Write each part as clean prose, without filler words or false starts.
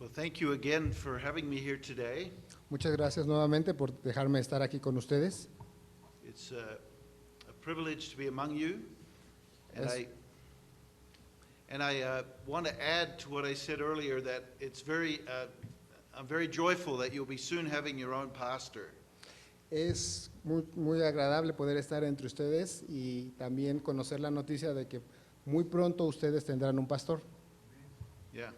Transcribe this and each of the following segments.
Well, thank you again for having me here today. Muchas gracias nuevamente por dejarme estar aquí con ustedes. It's a privilege to be among you, and Es- I want to add to what I said earlier that I'm very joyful that you'll be soon having your own pastor. Es muy agradable poder estar entre ustedes y también conocer la noticia de que muy pronto ustedes tendrán un pastor. Yeah.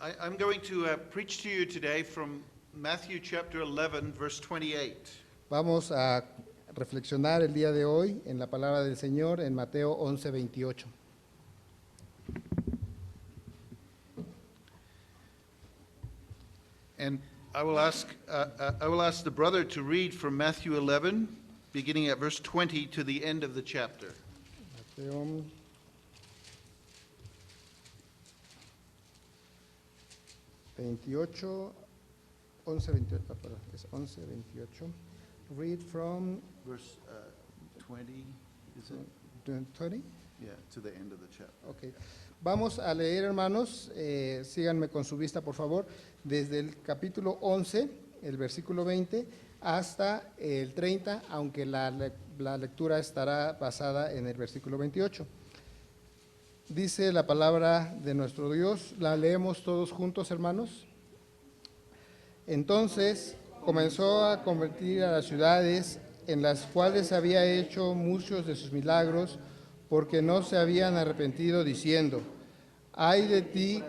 I'm going to preach to you today from Matthew chapter 11, verse 28. Vamos a reflexionar el día de hoy en la palabra del Señor en Mateo 11:28. And I will ask the brother to read from Matthew 11, beginning at verse 20 to the end of the chapter. Mateo 28, 11:28, perdón, es 11:28. Read from Verse 20, is it? 20. Yeah, to the end of the chapter. Ok. Vamos a leer, hermanos, síganme con su vista, por favor, desde el capítulo 11, el versículo 20, hasta el 30, aunque la lectura estará basada en el versículo 28. Dice la palabra de nuestro Dios, la leemos todos juntos, hermanos. Entonces comenzó a convertir a las ciudades en las cuales había hecho muchos de sus milagros, porque no se habían arrepentido, diciendo: ay de ti,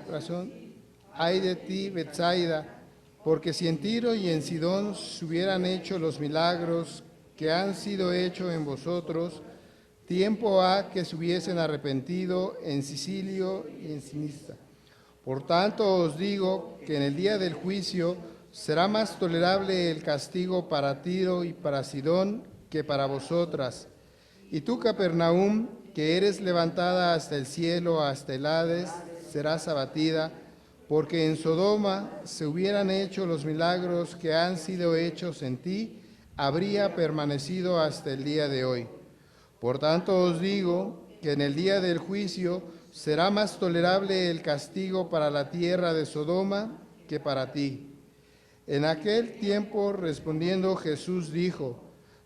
Betsaida, porque si en Tiro y en Sidón se hubieran hecho los milagros que han sido hechos en vosotros, tiempo ha que se hubiesen arrepentido en Sicilio y en Sinistra. Por tanto os digo que en el día del juicio será más tolerable el castigo para Tiro y para Sidón que para vosotras. Y tú, Capernaum, que eres levantada hasta el cielo, hasta el Hades, serás abatida, porque en Sodoma se hubieran hecho los milagros que han sido hechos en ti, habría permanecido hasta el día de hoy. Por tanto os digo que en el día del juicio será más tolerable el castigo para la tierra de Sodoma que para ti. En aquel tiempo, respondiendo Jesús, dijo: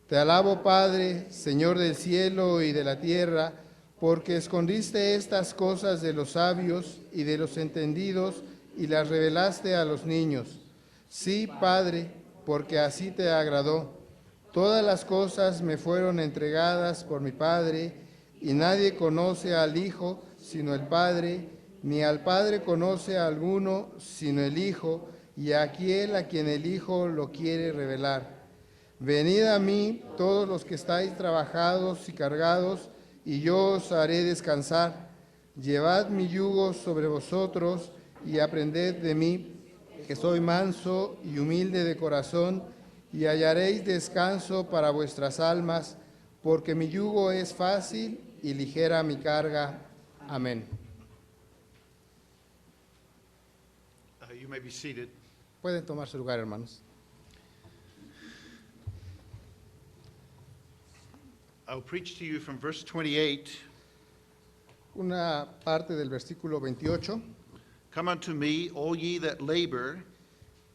te alabo, Padre, Señor del cielo y de la tierra, porque escondiste estas cosas de los sabios y de los entendidos y las revelaste a los niños. Sí, Padre, porque así te agradó. Todas las cosas me fueron entregadas por mi Padre, y nadie conoce al Hijo sino el Padre, ni al Padre conoce a alguno sino el Hijo, y a aquel a quien el Hijo lo quiere revelar. Venid a mí todos los que estáis trabajados y cargados, y yo os haré descansar. Llevad mi yugo sobre vosotros y aprended de mí, que soy manso y humilde de corazón, y hallaréis descanso para vuestras almas, porque mi yugo es fácil y ligera mi carga. Amén. You may be seated. Pueden tomar su lugar, hermanos. I'll preach to you from verse 28. Una parte del versículo 28. Come unto me, all ye that labor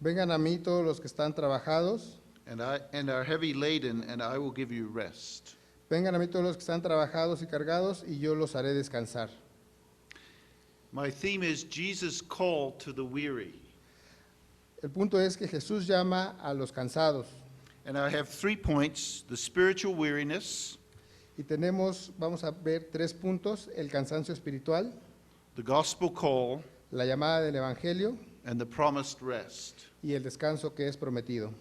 Vengan a mí todos los que están trabajados. and are heavy laden, and I will give you rest. Vengan a mí todos los que están trabajados y cargados, y yo los haré descansar. My theme is Jesus' call to the weary. El punto es que Jesús llama a los cansados. And I have 3 points: the spiritual weariness, Y vamos a ver 3 puntos: el cansancio espiritual, the gospel call, la llamada del Evangelio and the promised rest. y el descanso que es prometido.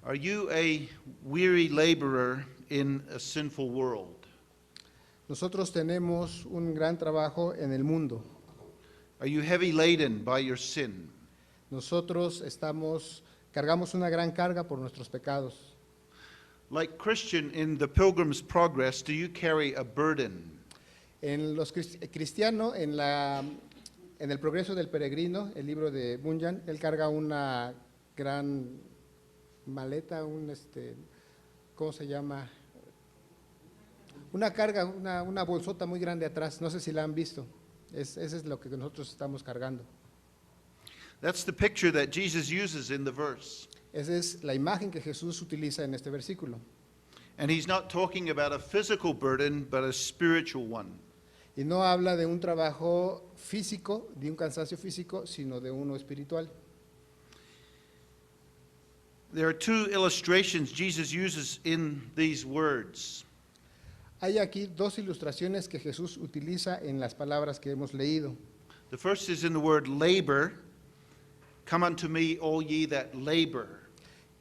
Are you a weary laborer in a sinful world? Nosotros tenemos un gran trabajo en el mundo. Are you heavy laden by your sin? Nosotros cargamos una gran carga por nuestros pecados. Like Christian in the Pilgrim's Progress, do you carry a burden? En los cristianos, en el progreso del peregrino, el libro de Bunyan, él carga una gran maleta, ¿cómo se llama? Una carga, una bolsota muy grande atrás, no sé si la han visto. Ese es lo que nosotros estamos cargando. That's the picture that Jesus uses in the verse. Esa es la imagen que Jesús utiliza en este versículo. And he's not talking about a physical burden, but a spiritual one. Y no habla de un trabajo físico, de un cansancio físico, sino de uno espiritual. There are two illustrations Jesus uses in these words. Hay aquí dos ilustraciones que Jesús utiliza en las palabras que hemos leído. The first is in the word labor. Come unto me, all ye that labor.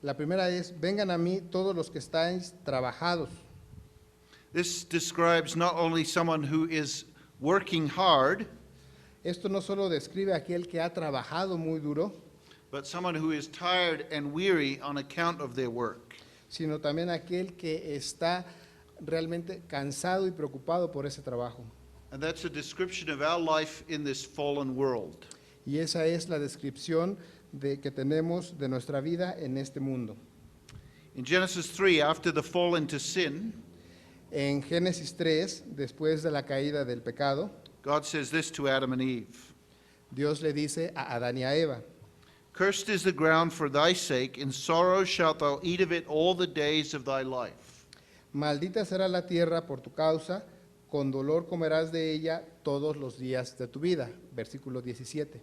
La primera es, vengan a mí todos los que estáis trabajados. This describes not only someone who is working hard, Esto no solo describe a aquel que ha trabajado muy duro, but someone who is tired and weary on account of their work. sino también aquel que está realmente cansado y preocupado por ese trabajo. And that's a description of our life in this fallen world. Y esa es la descripción que tenemos de nuestra vida en este mundo. In Genesis 3, after the fall into sin, En Génesis 3, después de la caída del pecado, God says this to Adam and Eve. Dios le dice a Adán y a Eva, Cursed is the ground for thy sake, in sorrow shalt thou eat of it all the days of thy life. maldita será la tierra por tu causa, con dolor comerás de ella todos los días de tu vida. Versículo 17.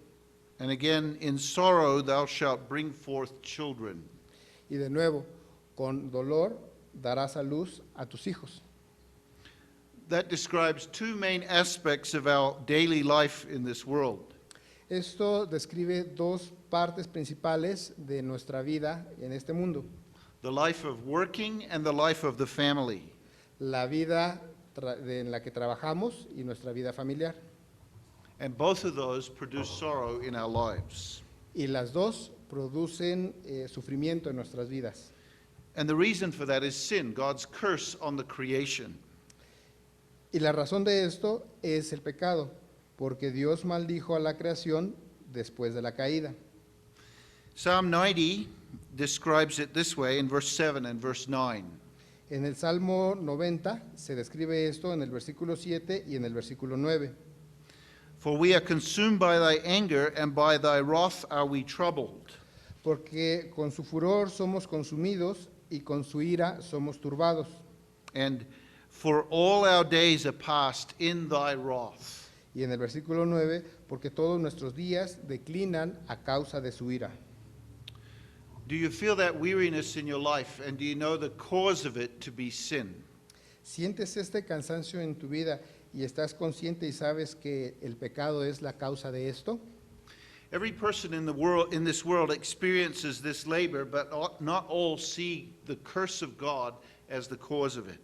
And again, in sorrow thou shalt bring forth children. Y de nuevo, con dolor darás a luz a tus hijos. That describes two main aspects of our daily life in this world. Esto describe dos partes principales de nuestra vida en este mundo. The life of working and the life of the family. La vida en la que trabajamos y nuestra vida familiar. And both of those produce sorrow in our lives. Y las dos producen sufrimiento en nuestras vidas. And the reason for that is sin, God's curse on the creation. Y la razón de esto es el pecado, porque Dios maldijo a la creación después de la caída. Psalm 90 describes it this way in verse 7 and verse 9. En el Salmo 90 se describe esto en el versículo 7 y en el versículo 9. For we are consumed by thy anger, and by thy wrath are we troubled. Porque con su furor somos consumidos y con su ira somos turbados. And for all our days are passed in thy wrath. Y en el versículo 9, porque todos nuestros días declinan a causa de su ira. Do you feel that weariness in your life, and do you know the cause of it to be sin? ¿Sientes este cansancio en tu vida y estás consciente y sabes que el pecado es la causa de esto? Every person in the world, in this world, experiences this labor, but not all see the curse of God as the cause of it.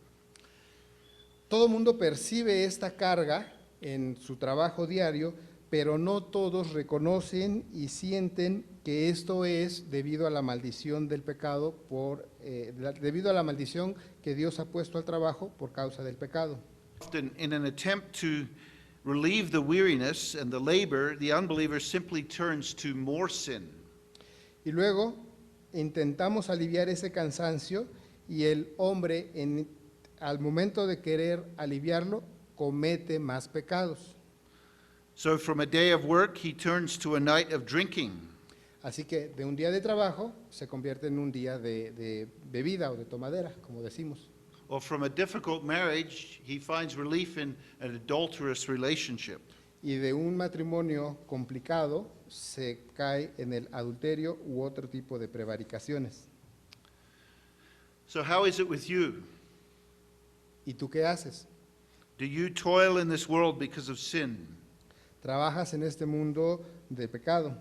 Todo mundo percibe esta carga en su trabajo diario, pero no todos reconocen y sienten que esto es debido a la maldición del pecado, debido a la maldición que Dios ha puesto al trabajo por causa del pecado. Often, in an attempt to relieve the weariness and the labor, the unbeliever simply turns to more sin. Y luego intentamos aliviar ese cansancio y el hombre, al momento de querer aliviarlo, comete más pecados. So from a day of work, he turns to a night of drinking. Así que de un día de trabajo se convierte en un día de bebida o de tomadera, como decimos. Or from a difficult marriage, he finds relief in an adulterous relationship. Y de un matrimonio complicado se cae en el adulterio u otro tipo de prevaricaciones. So how is it with you? ¿Y tú qué haces? Do you toil in this world because of sin? ¿Trabajas en este mundo de pecado?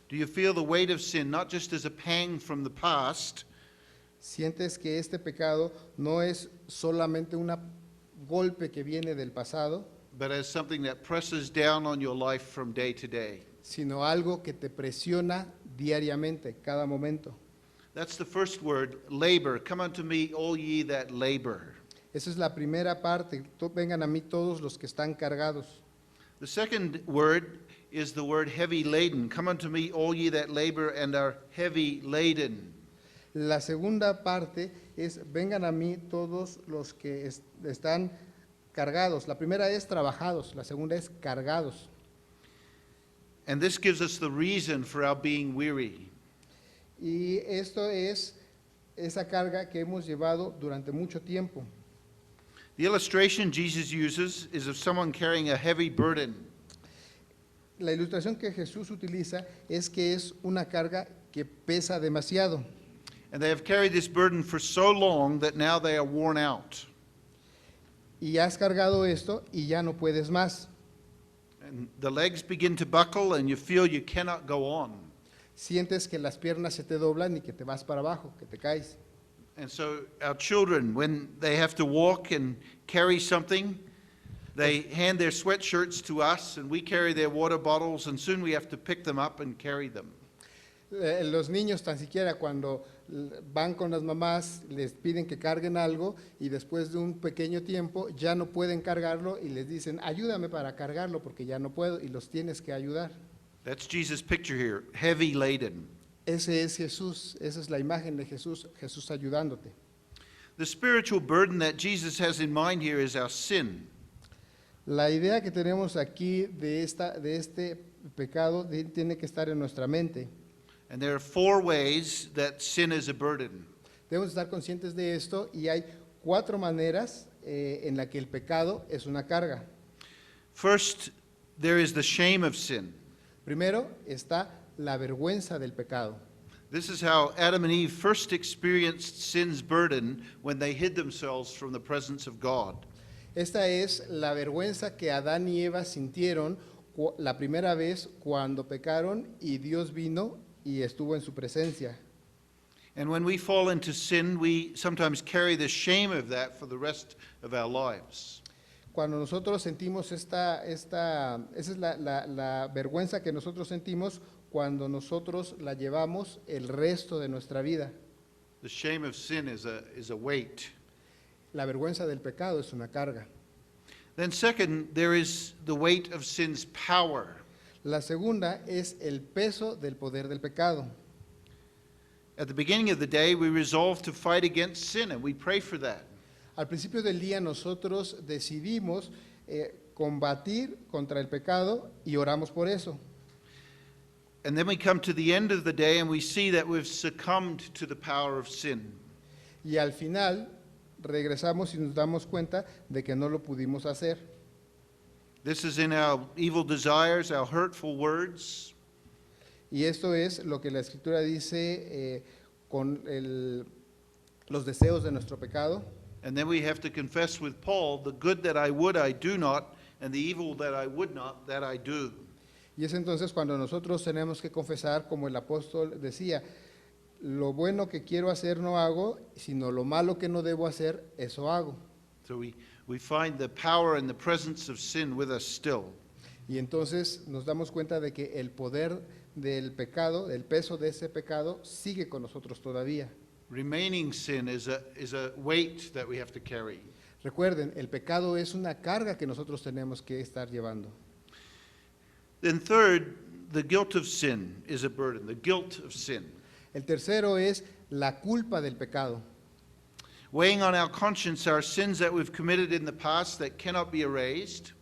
Do you feel the weight of sin not just as a pang from the past, ¿Sientes que este pecado no es solamente un golpe que viene del pasado, but as something that presses down on your life from day to day? sino algo que te presiona diariamente, cada momento? That's the first word, labor. Come unto me, all ye that labor. Esa es la primera parte. Vengan a mí todos los que están cargados. The second word is the word heavy laden. Come unto me, all ye that labor and are heavy laden. La segunda parte es, vengan a mí todos los que están cargados. La primera es trabajados, la segunda es cargados. And this gives us the reason for our being weary. Y esto es esa carga que hemos llevado durante mucho tiempo. The illustration Jesus uses is of someone carrying a heavy burden. La ilustración que Jesús utiliza es que es una carga que pesa demasiado. And they have carried this burden for so long that now they are worn out. Y has cargado esto y ya no puedes más. And the legs begin to buckle and you feel you cannot go on. Sientes que las piernas se te doblan y que te vas para abajo, que te caes. And so our children, when they have to walk and carry something, they hand their sweatshirts to us and we carry their water bottles and soon we have to pick them up and carry them. Los niños tan siquiera cuando van con las mamás les piden que carguen algo y después de un pequeño tiempo ya no pueden cargarlo y les dicen ayúdame para cargarlo porque ya no puedo y los tienes que ayudar. That's Jesus' picture here, heavy laden. Ese es Jesús, esa es la imagen de Jesús, Jesús ayudándote. The spiritual burden that Jesus has in mind here is our sin. La idea que tenemos aquí de este pecado tiene que estar en nuestra mente. And there are 4 ways that sin is a burden. Debemos estar conscientes de esto y hay 4 maneras en la que el pecado es una carga. First, there is the shame of sin. Primero está la vergüenza del pecado. This is how Adam and Eve first experienced sin's burden when they hid themselves from the presence of God. Esta es la vergüenza que Adán y Eva sintieron la primera vez cuando pecaron y Dios vino y estuvo en su presencia. And when we fall into sin, we sometimes carry the shame of that for the rest of our lives. Cuando nosotros sentimos esa es la vergüenza que nosotros sentimos cuando nosotros la llevamos el resto de nuestra vida. The shame of sin is a weight. La vergüenza del pecado es una carga. Then second, there is the weight of sin's power. La segunda es el peso del poder del pecado. At the beginning of the day, we resolve to fight against sin, and we pray for that. Al principio del día nosotros decidimos combatir contra el pecado y oramos por eso. And then we come to the end of the day and we see that we've succumbed to the power of sin. Y al final regresamos y nos damos cuenta de que no lo pudimos hacer. This is in our evil desires, our hurtful words. Y esto es lo que la Escritura dice con los deseos de nuestro pecado. And then we have to confess with Paul, the good that I would I do not, and the evil that I would not, that I do. Y es entonces cuando nosotros tenemos que confesar, como el apóstol decía, lo bueno que quiero hacer no hago, sino lo malo que no debo hacer, eso hago. So we find the power and the presence of sin with us still. Y entonces nos damos cuenta de que el poder del pecado, el peso de ese pecado, sigue con nosotros todavía. Remaining sin is a weight that we have to carry. Recuerden, el pecado es una carga que nosotros tenemos que estar llevando. Then third, the guilt of sin is a burden, the guilt of sin. El tercero es la culpa del pecado. Weighing on our conscience are sins that we've committed in the past that cannot be erased.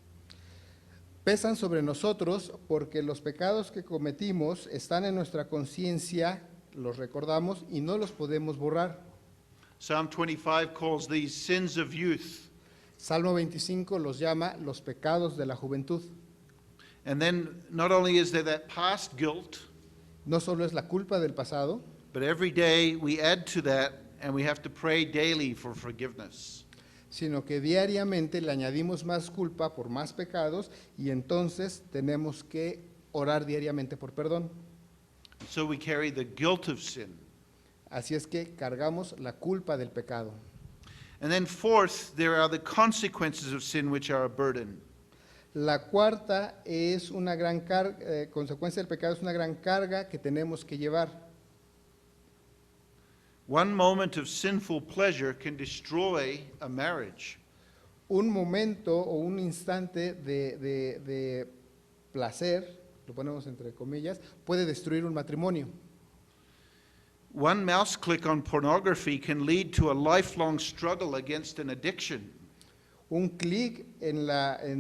Pesan sobre nosotros porque los pecados que cometimos están en nuestra conciencia, los recordamos y no los podemos borrar. Psalm 25 calls these sins of youth. Salmo 25 los llama los pecados de la juventud. And then not only is there that past guilt, No solo es la culpa del pasado, but every day we add to that and we have to pray daily for forgiveness. sino que diariamente le añadimos más culpa por más pecados y entonces tenemos que orar diariamente por perdón. So we carry the guilt of sin. Así es que cargamos la culpa del pecado. And then fourth, there are the consequences of sin which are a burden. La cuarta es una gran carga, consecuencia del pecado es una gran carga que tenemos que llevar. One moment of sinful pleasure can destroy a marriage. Un momento o un instante de placer, lo ponemos entre comillas, puede destruir un matrimonio. One mouse click on pornography can lead to a lifelong struggle against an addiction. Un clic en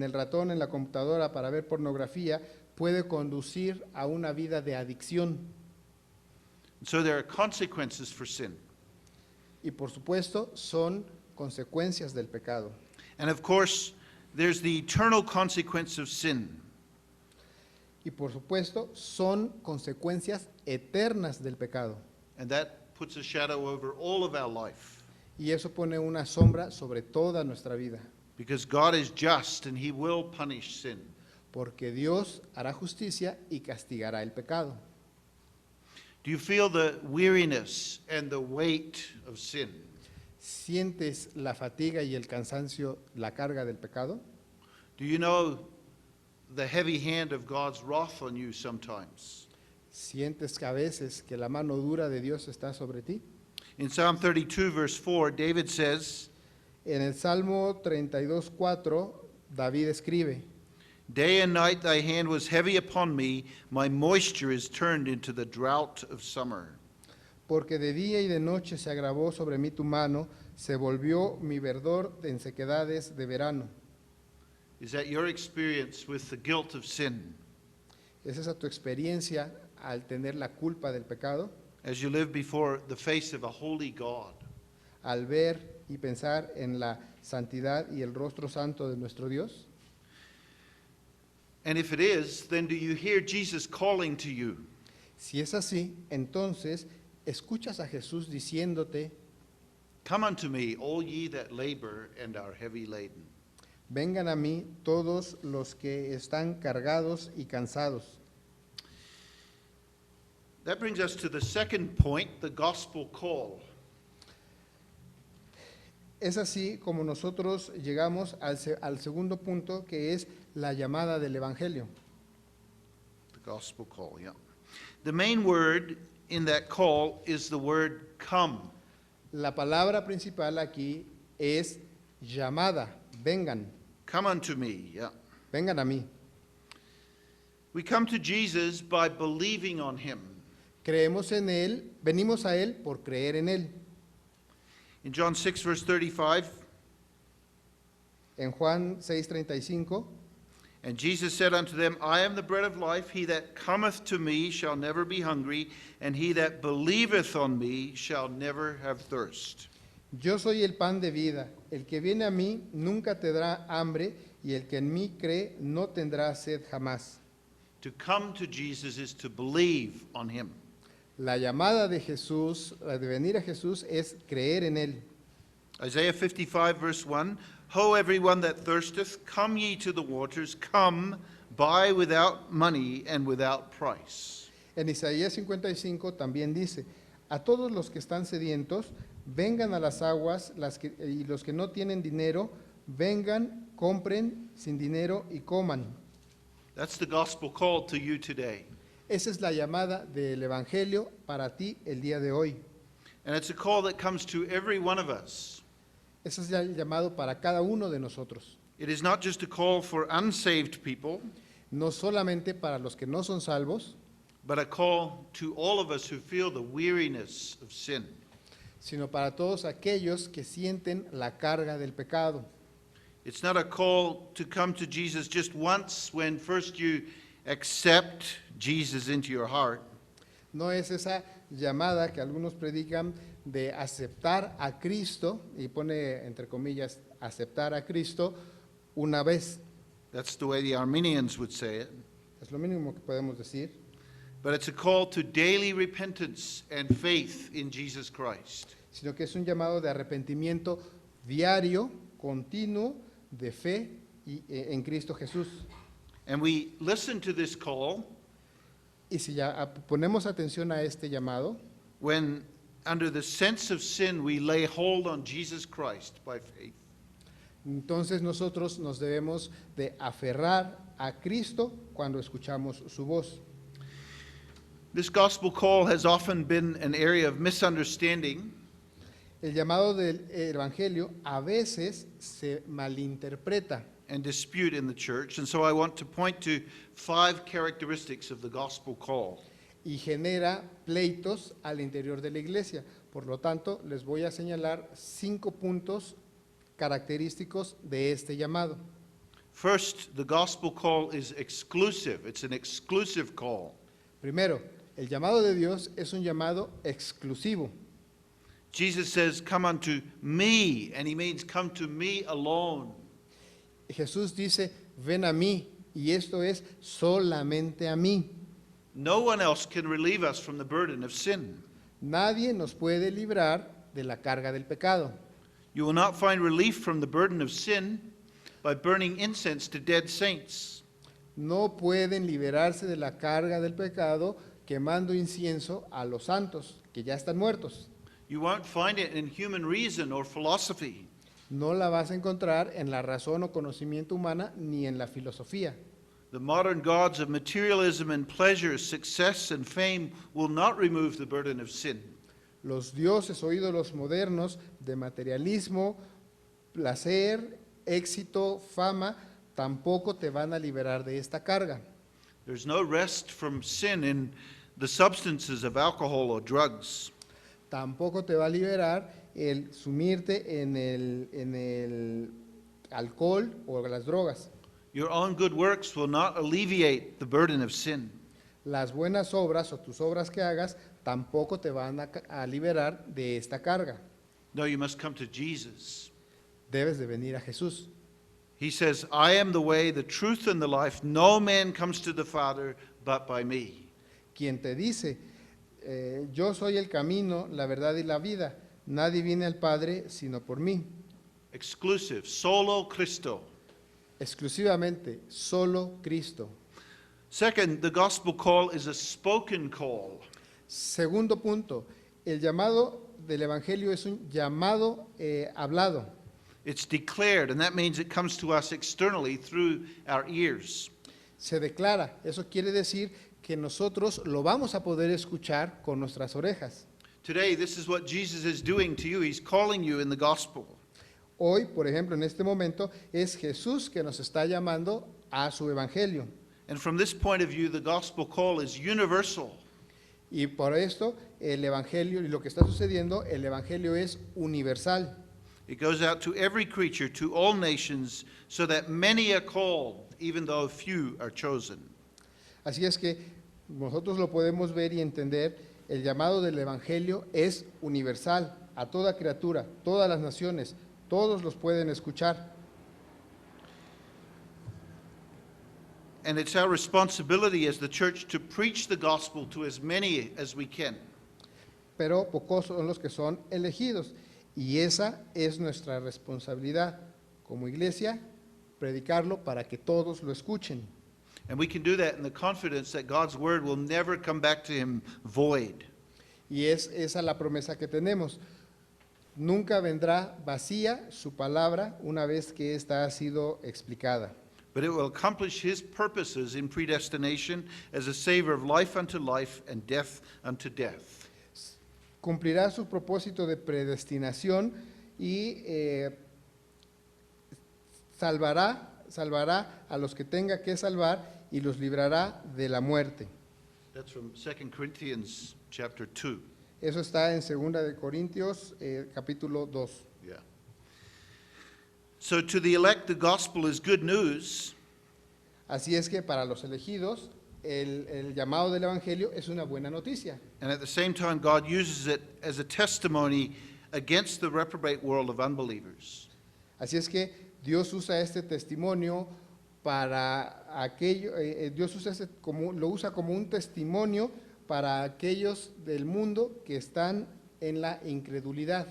el ratón en la computadora para ver pornografía puede conducir a una vida de adicción. So there are consequences for sin. Y por supuesto son consecuencias del pecado. And of course, there's the eternal consequence of sin. Y por supuesto son consecuencias eternas del pecado. And that puts a shadow over all of our life. Y eso pone una sombra sobre toda nuestra vida. Because God is just and He will punish sin. Porque Dios hará justicia y castigará el pecado. Do you feel the weariness and the weight of sin? ¿Sientes la fatiga y el cansancio, la carga del pecado? Do you know the heavy hand of God's wrath on you sometimes? ¿Sientes que a veces que la mano dura de Dios está sobre ti? In Psalm 32, verse 4, David says, En el Salmo 32:4, David escribe: Day and night thy hand was heavy upon me, my moisture is turned into the drought of summer. Porque de día y de noche se agravó sobre mí tu mano, se volvió mi verdor en sequedades de verano. Is that your experience with the guilt of sin ¿Es esa tu experiencia al tener la culpa del pecado? as you live before the face of a holy God? Al ver y pensar en la santidad y el rostro santo de nuestro Dios. And if it is, then do you hear Jesus calling to you? Si es así, entonces escuchas a Jesús diciéndote: Come unto me, all ye that labor and are heavy laden. vengan a mí todos los que están cargados y cansados. That brings us to the second point, the gospel call. Es así como nosotros llegamos al segundo punto, que es la llamada del Evangelio. The gospel call, yeah. The main word in that call is the word come. La palabra principal aquí es llamada, vengan, Come unto me, yeah. vengan a mí. We come to Jesus by believing on him. Creemos en Él, venimos a Él por creer en Él. In John 6, verse 35, En Juan 6:35, and Jesus said unto them, I am the bread of life. He that cometh to me shall never be hungry, and he that believeth on me shall never have thirst. yo soy el pan de vida, el que viene a mí nunca tendrá hambre, y el que en mí cree no tendrá sed jamás. To come to Jesus is to believe on him. La llamada de Jesús, la de venir a Jesús, es creer en Él. Isaiah 55, verse 1, Ho, everyone that thirsteth, come ye to the waters, come, buy without money and without price. En Isaías 55 también dice: a todos los que están sedientos, vengan a las aguas, y los que no tienen dinero, vengan, compren sin dinero y coman. That's the gospel call to you today. Esa es la llamada del Evangelio para ti el día de hoy. And it's a call that comes to every one of us. Ese es el llamado para cada uno de nosotros. It is not just a call for unsaved people, No solamente para los que no son salvos, but a call to all of us who feel the weariness of sin. sino para todos aquellos que sienten la carga del pecado. It's not a call to come to Jesus just once when first you accept Jesus into your heart, No es esa llamada que algunos predican de aceptar a Cristo, y pone entre comillas, aceptar a Cristo una vez. that's the way the Armenians would say it, Es lo mínimo que podemos decir. but it's a call to daily repentance and faith in Jesus Christ. Sino que es un llamado de arrepentimiento diario, continuo, de fe en Cristo Jesús. And we listen to this call Y si ya ponemos atención a este llamado, when, under the sense of sin, we lay hold on Jesus Christ by faith. entonces nosotros nos debemos de aferrar a Cristo cuando escuchamos su voz. This gospel call has often been an area of misunderstanding, El llamado del Evangelio a veces se malinterpreta and dispute in the church, and so I want to point to 5 characteristics of the gospel call. y genera pleitos al interior de la iglesia. Por lo tanto, les voy a señalar 5 puntos característicos de este llamado. First, the gospel call is exclusive. It's an exclusive call. Primero, el llamado de Dios es un llamado exclusivo. Jesus says, "Come unto me," and he means come to me alone. Jesús dice, ven a mí, y esto es solamente a mí. No one else can relieve us from the burden of sin. Nadie nos puede librar de la carga del pecado. You will not find relief from the burden of sin by burning incense to dead saints. No pueden liberarse de la carga del pecado quemando incienso a los santos que ya están muertos. You won't find it in human reason or philosophy. No la vas a encontrar en la razón o conocimiento humana ni en la filosofía. The modern gods of materialism and pleasure, success and fame will not remove the burden of sin. Los dioses o ídolos modernos de materialismo, placer, éxito, fama, tampoco te van a liberar de esta carga. There's no rest from sin in the substances of alcohol or drugs. Tampoco te va a liberar el sumirte en el alcohol o las drogas. Your own good works will not alleviate the burden of sin. Las buenas obras o tus obras que hagas tampoco te van a liberar de esta carga. No, you must come to Jesus. Debes de venir a Jesús. He says, "I am the way, the truth, and the life. No man comes to the Father but by me." Quien te dice, yo soy el camino, la verdad y la vida. Nadie viene al Padre sino por mí. Exclusive, solo Christo. Exclusivamente, solo Cristo. Second, the gospel call is a spoken call. Segundo punto, el llamado del Evangelio es un llamado hablado. It's declared, and that means it comes to us externally through our ears. Se declara, eso quiere decir que nosotros lo vamos a poder escuchar con nuestras orejas. Today, this is what Jesus is doing to you. He's calling you in the gospel. Hoy, por ejemplo, en este momento, es Jesús que nos está llamando a su Evangelio. And from this point of view, the gospel call is universal. Y por esto, el Evangelio, y lo que está sucediendo, el Evangelio es universal. It goes out to every creature, to all nations, so that many are called, even though few are chosen. Así es que nosotros lo podemos ver y entender, el llamado del Evangelio es universal, a toda criatura, todas las naciones, todos los pueden escuchar. And it's our responsibility as the church to preach the gospel to as many as we can. Pero pocos son los que son elegidos. Y esa es nuestra responsabilidad como iglesia, predicarlo para que todos lo escuchen. And we can do that in the confidence that God's word will never come back to him void. Y es esa la promesa que tenemos. Nunca vendrá vacía su palabra una vez que esta ha sido explicada. But it will accomplish his purposes in predestination as a savior of life unto life and death unto death. Cumplirá su propósito de predestinación y salvará a los que tenga que salvar y los librará de la muerte. That's from 2 Corinthians chapter 2. Eso está en 2 de Corintios, capítulo 2. Yeah. So to the elect, the gospel is good news. Así es que para los elegidos, el llamado del Evangelio es una buena noticia. And at the same time, God uses it as a testimony against the reprobate world of unbelievers. Así es que Dios usa este testimonio para aquello, Dios usa lo usa como un testimonio para aquellos del mundo que están en la incredulidad.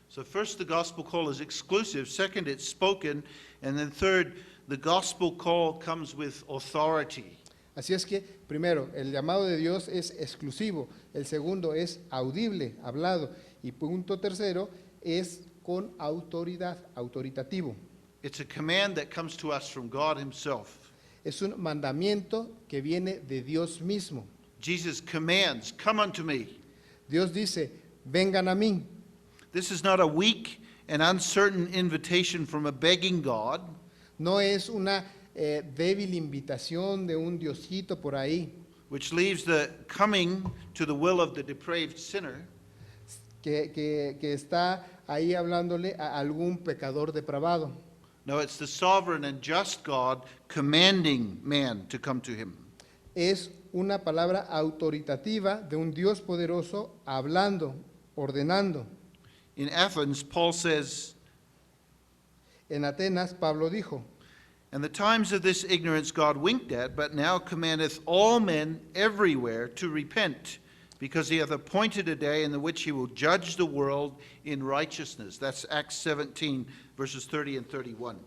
So first, the gospel call is exclusive. Second, it's spoken. And then third, the gospel call comes with authority. Así es que, primero, el llamado de Dios es exclusivo. El segundo es audible, hablado. Y punto tercero, es con autoridad, autoritativo. It's a command that comes to us from God himself. Es un mandamiento que viene de Dios mismo. Jesus commands, "Come unto me." Dios dice, vengan a mí. This is not a weak and uncertain invitation from a begging God. No es una débil invitación de un diosito por ahí which leaves the coming to the will of the depraved sinner. que está ahí hablándole a algún pecador depravado. No, it's the sovereign and just God commanding man to come to him. Es una palabra autoritativa de un Dios poderoso hablando, ordenando. In Athens, Paul says, En Atenas, Pablo dijo, "And the times of this ignorance God winked at, but now commandeth all men everywhere to repent, because he hath appointed a day in the which he will judge the world in righteousness." That's Acts 17, verses 30 and 31.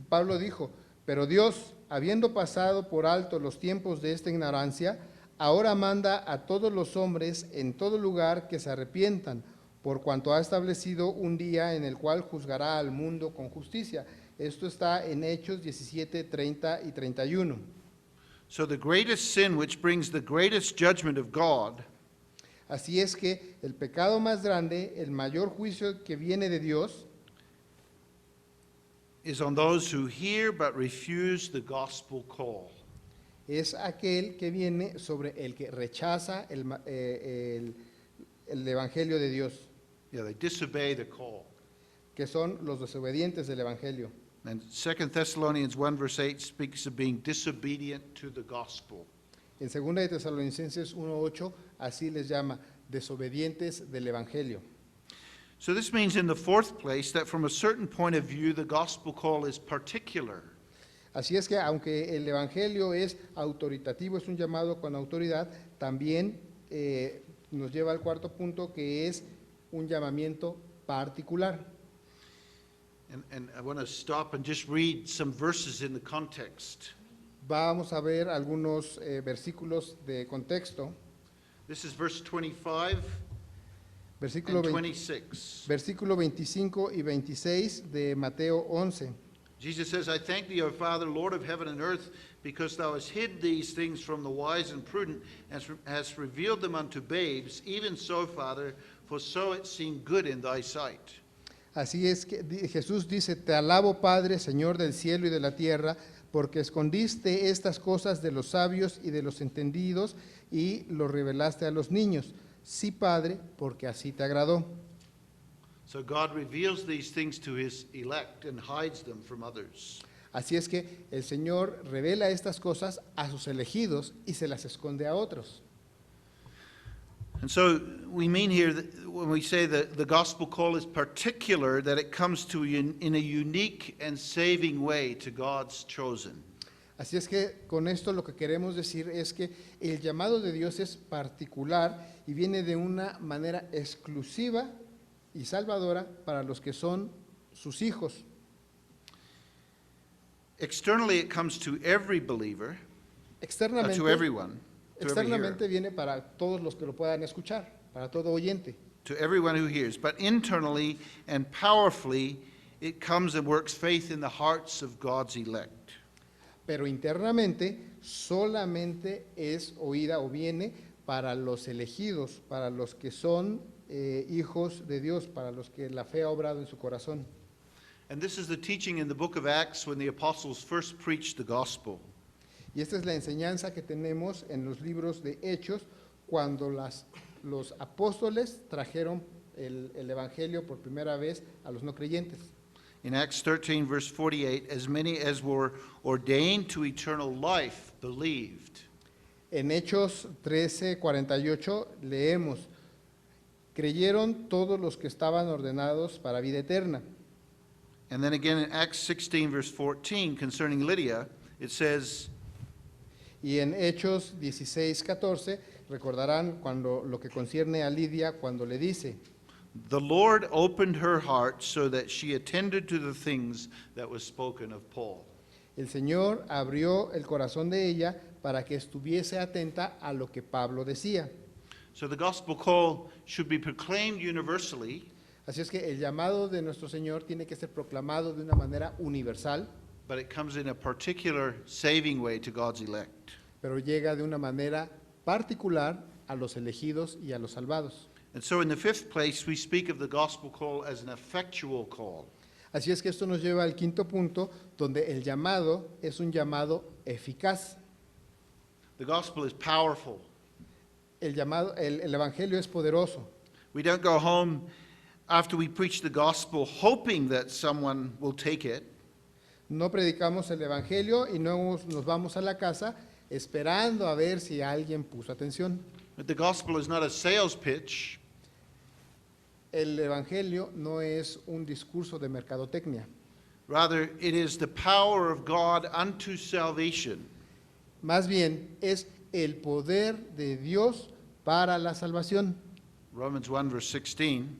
Pablo dijo, pero Dios, habiendo pasado por alto los tiempos de esta ignorancia, ahora manda a todos los hombres en todo lugar que se arrepientan, por cuanto ha establecido un día en el cual juzgará al mundo con justicia. Esto está en Hechos 17, 30 y 31. So the greatest sin which brings the greatest judgment of God Así es que el pecado más grande, el mayor juicio que viene de Dios, is on those who hear but refuse the gospel call. es aquel que viene sobre el que rechaza el evangelio de Dios, Yeah, they disobey the call. que son los desobedientes del evangelio. And 2 Thessalonians 1 verse 8 speaks of being disobedient to the gospel. En 2 de Tesalonicenses 1:8 así les llama, desobedientes del evangelio. So this means in the fourth place that from a certain point of view the gospel call is particular. Así es que aunque el evangelio es autoritativo, es un llamado con autoridad, también nos lleva al cuarto punto, que es un llamamiento particular. And I want to stop and just read some verses in the context. Vamos a ver algunos versículos de contexto. This is verse 25 Versículo, and 20 26. versículo 25 y 26 de Mateo 11. Jesus says, "I thank thee, O Father, Lord of heaven and earth, because thou hast hid these things from the wise and prudent, and hast revealed them unto babes. Even so, Father, for so it seemed good in thy sight." Así es que Jesús dice, te alabo Padre, Señor del cielo y de la tierra, porque escondiste estas cosas de los sabios y de los entendidos y lo revelaste a los niños. Sí, Padre, porque así te agradó. So God reveals these things to his elect and hides them from others. Así es que el Señor revela estas cosas a sus elegidos y se las esconde a otros. And so we mean here that when we say that the gospel call is particular, that it comes to in a unique and saving way to God's chosen. Así es que con esto lo que queremos decir es que el llamado de Dios es particular y viene de una manera exclusiva y salvadora para los que son sus hijos. Externally, it comes to every believer, Externamente, to everyone, to every hearer, externamente viene para todos los que lo puedan escuchar, para todo oyente. to everyone who hears. But internally and powerfully, it comes and works faith in the hearts of God's elect. Pero internamente solamente es oída o viene para los elegidos, para los que son hijos de Dios, para los que la fe ha obrado en su corazón. And this is the teaching in the book of Acts when the apostles first preached the gospel. Y esta es la enseñanza que tenemos en los libros de Hechos cuando los apóstoles trajeron el evangelio por primera vez a los no creyentes. In Acts 13, verse 48, as many as were ordained to eternal life believed. En Hechos 13:48 leemos, creyeron todos los que estaban ordenados para vida eterna. And then again in Acts 16, verse 14, concerning Lydia, it says, Y en Hechos 16:14 recordarán cuando lo que concierne a Lidia cuando le dice, "The Lord opened her heart so that she attended to the things that was spoken of Paul." el Señor abrió el corazón de ella para que estuviese atenta a lo que Pablo decía. So the gospel call should be proclaimed universally, Así es que el llamado de nuestro Señor tiene que ser proclamado de una manera universal, but it comes in a particular saving way to God's elect. pero llega de una manera particular a los elegidos y a los salvados. And so in the fifth place, we speak of the gospel call as an effectual call. Así es que esto nos lleva al quinto punto, donde el llamado es un llamado eficaz. The gospel is powerful. El evangelio es poderoso. We don't go home after we preach the gospel hoping that someone will take it. No predicamos el Evangelio y no nos vamos a la casa esperando a ver si alguien puso atención. But the gospel is not a sales pitch. El Evangelio no es un discurso de mercadotecnia. Rather, it is the power of God unto salvation. Más bien, es el poder de Dios para la salvación. Romans 1 verse 16.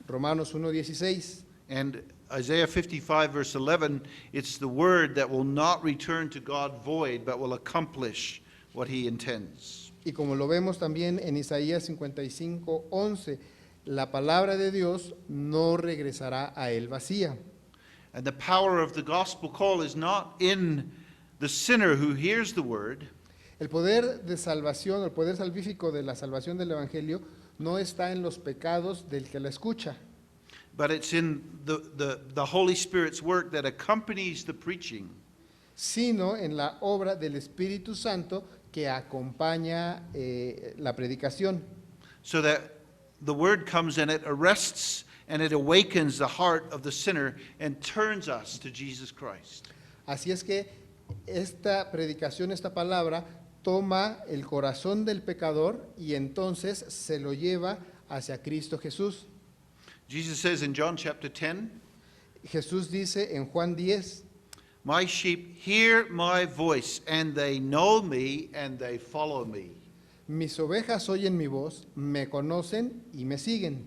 Romanos 1:16. And Isaiah 55 verse 11, it's the word that will not return to God void, but will accomplish what he intends. Y como lo vemos también en Isaías 55:11, la palabra de Dios no regresará a él vacía. And the power of the gospel call is not in the sinner who hears the word, El poder de salvación, el poder salvífico de la salvación del Evangelio no está en los pecados del que la escucha, but it's in the Holy Spirit's work that accompanies the preaching. sino en la obra del Espíritu Santo que acompaña la predicación. So that the word comes and it arrests and it awakens the heart of the sinner and turns us to Jesus Christ. Así es que esta predicación, esta palabra, toma el corazón del pecador y entonces se lo lleva hacia Cristo Jesús. Jesus says in John chapter 10, Jesús dice en Juan 10, "My sheep hear my voice, and they know me, and they follow me." mis ovejas oyen mi voz, me conocen y me siguen.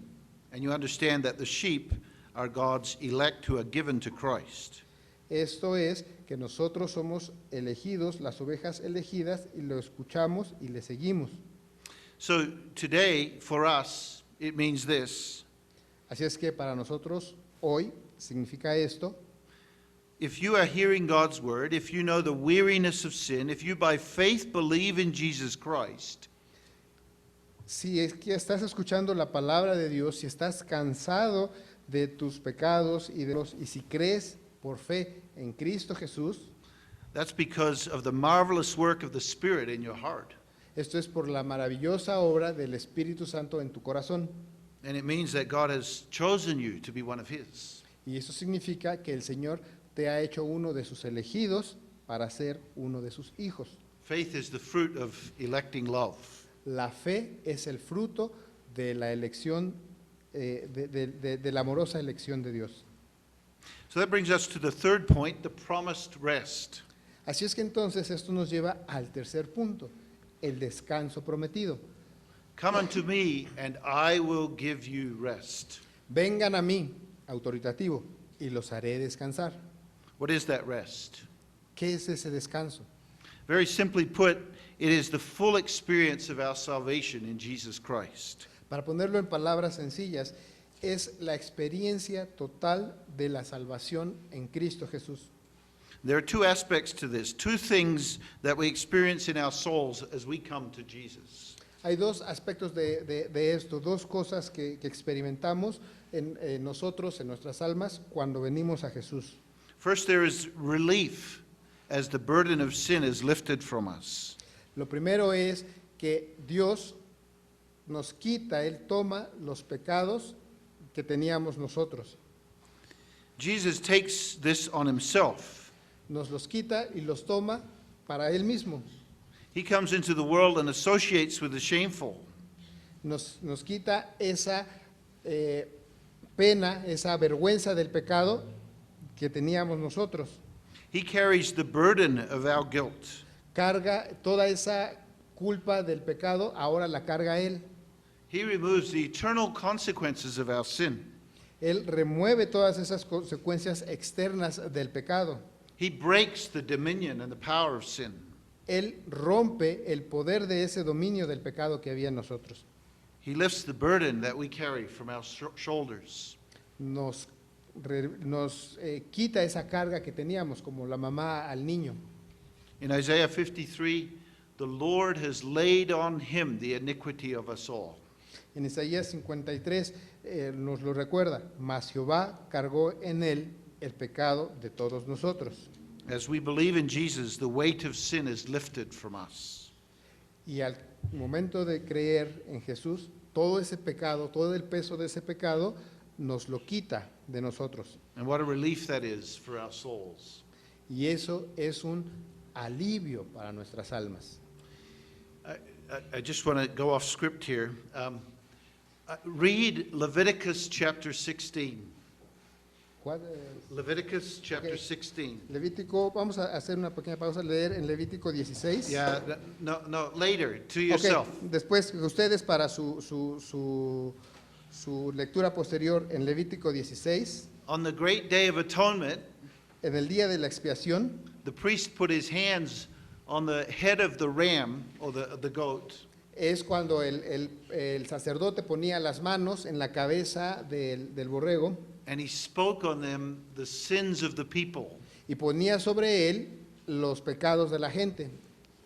And you understand that the sheep are God's elect who are given to Christ. Esto es que nosotros somos elegidos, las ovejas elegidas, y lo escuchamos y le seguimos. So today, for us, it means this. Así es que para nosotros hoy significa esto: If you are hearing God's word, if you know the weariness of sin, if you by faith believe in Jesus Christ, si es que estás escuchando la palabra de Dios, si estás cansado de tus pecados y si crees por fe en Cristo Jesús, that's because of the marvelous work of the Spirit in your heart. esto es por la maravillosa obra del Espíritu Santo en tu corazón. And it means that God has chosen you to be one of His. Y eso significa que el Señor te ha hecho uno de sus elegidos para ser uno de sus hijos. Faith is the fruit of electing love. La fe es el fruto de la elección, de la amorosa elección de Dios. So that brings us to the third point, the promised rest. Así es que entonces esto nos lleva al tercer punto, el descanso prometido. Come unto me, and I will give you rest. Vengan a mí, autoritativo, y los haré descansar. What is that rest? ¿Qué es ese descanso? Very simply put, it is the full experience of our salvation in Jesus Christ. Para ponerlo en palabras sencillas, es la experiencia total de la salvación en Cristo Jesús. There are two aspects to this, two things that we experience in our souls as we come to Jesus. Hay dos aspectos de esto, dos cosas que experimentamos en nosotros, en nuestras almas, cuando venimos a Jesús. First, there is relief as the burden of sin is lifted from us. Lo primero es que Dios nos quita, Él toma los pecados que teníamos nosotros. Jesus takes this on himself. Nos los quita y los toma para Él mismo. He comes into the world and associates with the shameful. Nos quita esa pena, esa vergüenza del pecado que teníamos nosotros. He carries the burden of our guilt. Carga toda esa culpa del pecado, ahora la carga Él. He removes the eternal consequences of our sin. Él remueve todas esas consecuencias externas del pecado. He breaks the dominion and the power of sin. Él rompe el poder de ese dominio del pecado que había en nosotros. He lifts the burden that we carry from our shoulders. Nos quita esa carga que teníamos, como la mamá al niño. In Isaiah 53, the Lord has laid on him the iniquity of us all. En Isaías 53 nos lo recuerda, mas Jehová cargó en él el pecado de todos nosotros. As we believe in Jesus, the weight of sin is lifted from us. Y al momento de creer en Jesús, todo ese pecado, todo el peso de ese pecado nos lo quita de nosotros. And what a relief that is for our souls. Y eso es un alivio para nuestras almas. I just want to go off script here. Read Leviticus chapter 16. ¿Cuál? Leviticus chapter Okay. 16. Levítico, vamos a hacer una pequeña pausa, leer en Levítico 16. Yeah, no, later, to Ok, yourself. después ustedes para su lectura posterior en Levítico 16, On the great day of atonement, en el día de la expiación, the priest put his hands on the head of the ram or the goat, es cuando el sacerdote ponía las manos en la cabeza del borrego and he spoke on them the sins of the people. y ponía sobre él los pecados de la gente.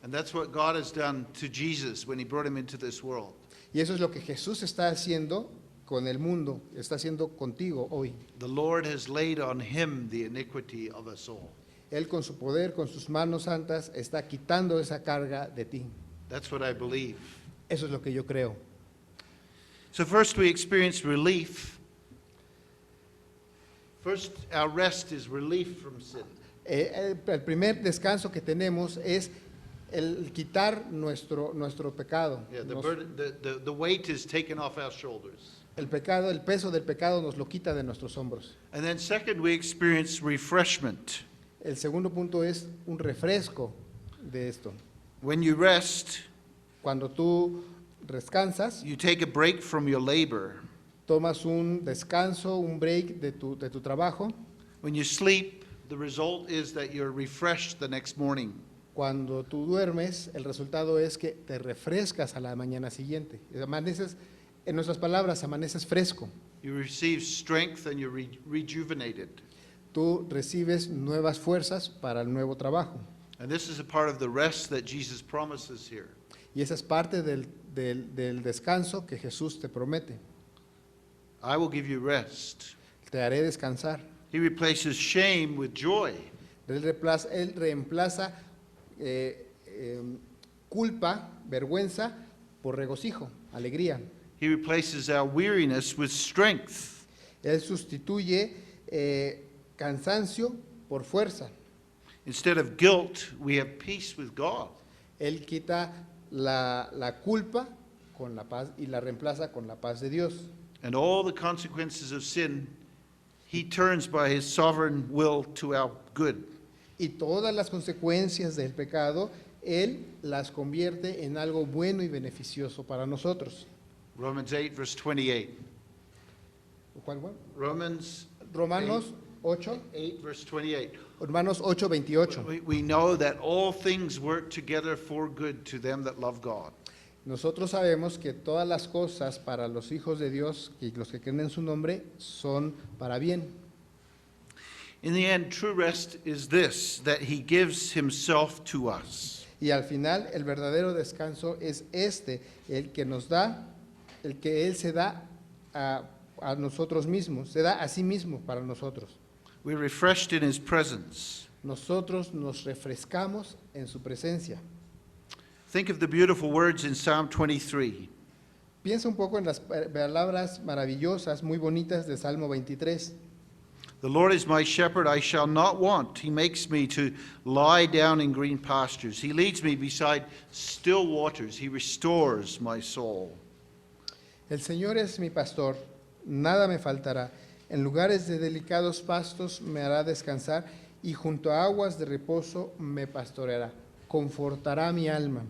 And that's what God has done to Jesus when he brought him into this world. Y eso es lo que Jesús está haciendo con el mundo, está haciendo contigo hoy. The Lord has laid on him the iniquity of us all. Él con su poder, con sus manos santas, está quitando esa carga de ti. That's what I believe. Eso es lo que yo creo. So first we experience relief. First, our rest is relief from sin. El primer descanso que tenemos es el quitar nuestro pecado. Yeah, the, Nos- burden, the weight is taken off our shoulders. el pecado, el peso del pecado nos lo quita de nuestros hombros. And then second, we experience refreshment. El segundo punto es un refresco de esto. When you rest, Cuando tú descansas, you take a break from your labor. tomas un descanso, un break de tu trabajo. When you sleep, the result is that you're refreshed the next morning. Cuando tú duermes, el resultado es que te refrescas a la mañana siguiente. Amaneces, en nuestras palabras, amaneces fresco. You receive strength and you're rejuvenated. Tú recibes nuevas fuerzas para el nuevo trabajo. And this is a part of the rest that Jesus promises here. Y esa es parte del descanso que Jesús te promete. I will give you rest. Te haré descansar. He replaces shame with joy. Él reemplaza culpa, vergüenza, por regocijo, alegría. He replaces our weariness with strength. Él sustituye cansancio por fuerza. Instead of guilt, we have peace with God. Él quita la culpa con la paz y la reemplaza con la paz de Dios. And all the consequences of sin, he turns by his sovereign will to our good. Y todas las consecuencias del pecado, Él las convierte en algo bueno y beneficioso para nosotros. Romans 8, verse 28. ¿Cuál, cuál? Romans Romanos 8, 8, verse 28. Romanos 8, 28. We know that all things work together for good to them that love God. Nosotros sabemos que todas las cosas para los hijos de Dios y los que creen en su nombre son para bien. In the end, true rest is this, that he gives himself to us. Y al final el verdadero descanso es el que nos da, el que Él se da a nosotros mismos, se da a sí mismo para nosotros. We're refreshed in his presence. Nosotros nos refrescamos en su presencia. Think of the beautiful words in Psalm 23. Piensa un poco en las palabras maravillosas, muy bonitas de Salmo 23. The Lord is my shepherd, I shall not want. He makes me to lie down in green pastures. He leads me beside still waters. He restores my soul. El Señor es mi pastor, nada me faltará. En lugares de delicados pastos me hará descansar y junto a aguas de reposo me pastoreará. Confortará mi alma.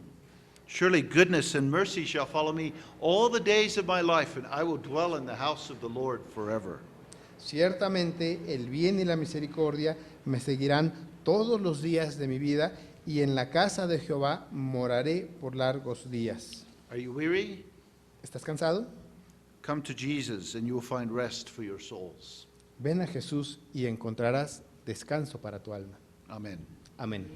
Surely goodness and mercy shall follow me all the days of my life, and I will dwell in the house of the Lord forever. Ciertamente el bien y la misericordia me seguirán todos los días de mi vida y en la casa de Jehová moraré por largos días. Are you weary? ¿Estás cansado? Come to Jesus and you will find rest for your souls. Ven a Jesús y encontrarás descanso para tu alma. Amen. Amén.